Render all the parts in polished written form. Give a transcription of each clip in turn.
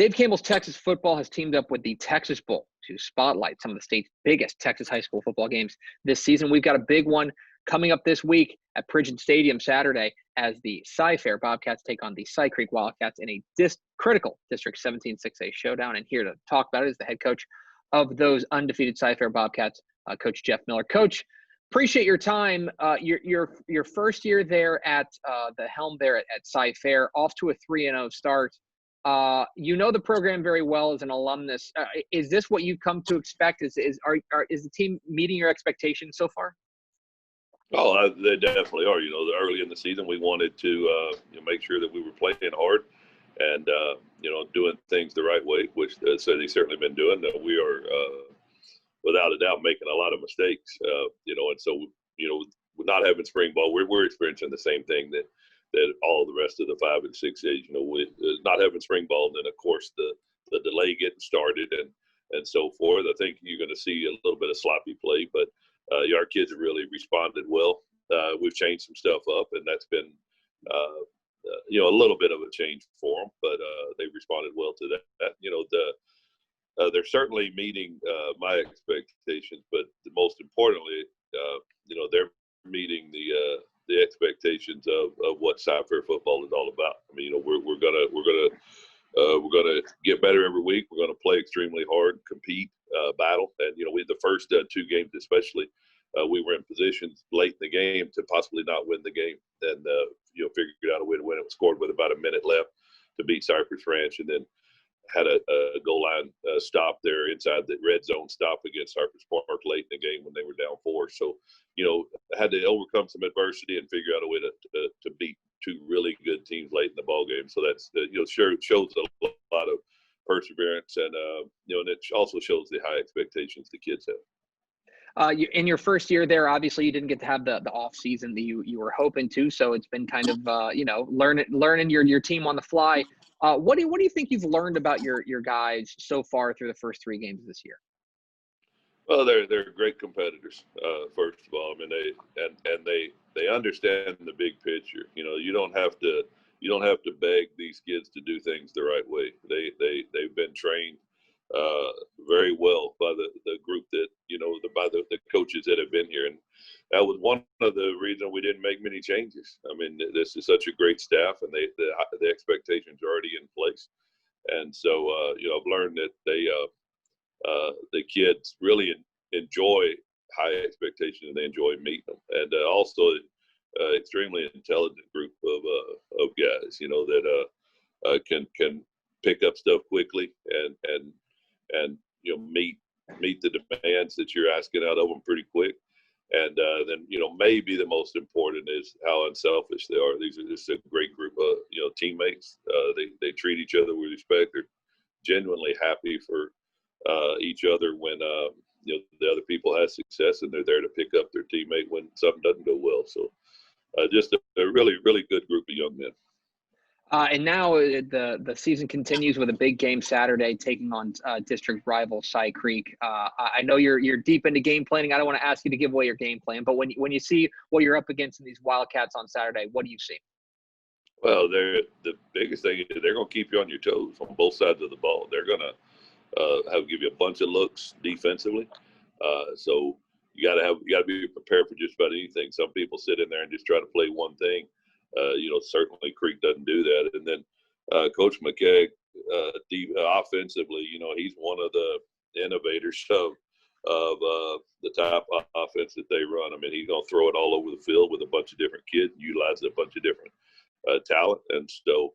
Dave Campbell's Texas Football has teamed up with the Texas Bowl to spotlight some of the state's biggest Texas high school football games this season. We've got a big one coming up this week at Pridgeon Stadium Saturday as the Cy-Fair Bobcats take on the Cy Creek Wildcats in a critical District 17 6A showdown. And here to talk about it is the head coach of those undefeated Cy-Fair Bobcats, Coach Jeff Miller. Coach, appreciate your time. Your first year there at the helm there at Cy-Fair, off to a 3-0 start. You know the program very well as an alumnus. Is this what you've come to expect? Is the team meeting your expectations so far? Oh, they definitely are. Early in the season, we wanted to make sure that we were playing hard and doing things the right way, which so they've certainly been doing. We are without a doubt making a lot of mistakes. And so with not having spring ball, we're experiencing the same thing that all the rest of the 5 and 6As, with not having spring ball, and then of course the delay getting started and so forth. I think you're going to see a little bit of sloppy play, but our kids have really responded well. We've changed some stuff up, and that's been a little bit of a change for them, but they've responded well to that. They're certainly meeting my expectations, but most importantly, they're meeting the expectations of what Cy-Fair football is all about. I mean, we're gonna get better every week. We're gonna play extremely hard, compete, battle, and the first 2 games especially, we were in positions late in the game to possibly not win the game, and figured out a way to win it. We scored with about a minute left to beat Cypress Ranch, and then had a goal line stop there inside the red zone stop against Cypress Park late in the game when they were down 4. So, had to overcome some adversity and figure out a way to beat 2 really good teams late in the ball game. So that's shows a lot of perseverance, and and it also shows the high expectations the kids have. In your first year there, obviously you didn't get to have the off season that you were hoping to. So it's been kind of learning your team on the fly. What do you think you've learned about your guys so far through the first 3 games this year? Well, they're great competitors. First of all, I mean they understand the big picture. You don't have to beg these kids to do things the right way. They've been trained very well by the group that by the coaches that have been here, and that was one of the reasons we didn't make many changes. I mean, this is such a great staff, and the expectations are already in place, and so I've learned that the kids really enjoy high expectations, and they enjoy meeting them, and also extremely intelligent group of guys that can pick up stuff quickly and meet the demands that you're asking out of them pretty quick. And then, maybe the most important is how unselfish they are. These are just a great group of, teammates. They treat each other with respect. They're genuinely happy for each other when, the other people have success, and they're there to pick up their teammate when something doesn't go well. So just a really, really good group of young men. And now the season continues with a big game Saturday, taking on district rival Cy Creek. I know you're deep into game planning. I don't want to ask you to give away your game plan, but when you see what you're up against in these Wildcats on Saturday, what do you see? Well, the biggest thing is they're going to keep you on your toes on both sides of the ball. They're going to give you a bunch of looks defensively. So you got to be prepared for just about anything. Some people sit in there and just try to play one thing. Certainly Creek doesn't do that. And then Coach McKegg, offensively, he's one of the innovators of the type of offense that they run. I mean, he's going to throw it all over the field with a bunch of different kids, utilize a bunch of different talent. And so,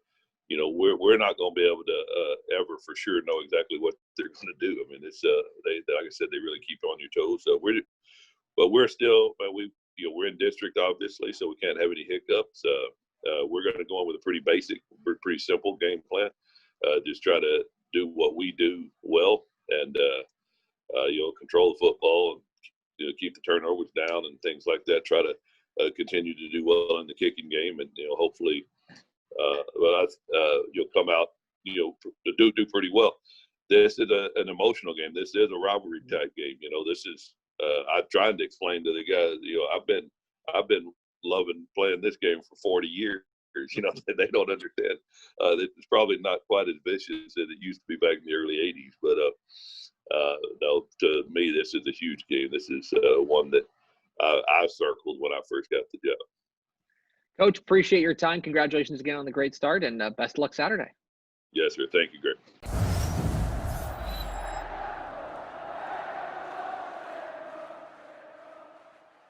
we're not going to be able to ever for sure know exactly what they're going to do. I mean, it's like I said, they really keep you on your toes. So we're still we're in district, obviously, so we can't have any hiccups. We're going to go in with a pretty basic, pretty simple game plan. Just try to do what we do well, and control the football, and keep the turnovers down and things like that. Try to continue to do well in the kicking game, and hopefully, you'll come out to do pretty well. This is an emotional game. This is a rivalry type game. This is. I'm trying to explain to the guys. I've been loving playing this game for 40 years, You know, they don't understand that it's probably not quite as vicious as it used to be back in the early '80s. But no, to me, this is a huge game. This is one that I circled when I first got the job. Coach, appreciate your time. Congratulations again on the great start, and best of luck Saturday. Yes, sir. Thank you, Greg.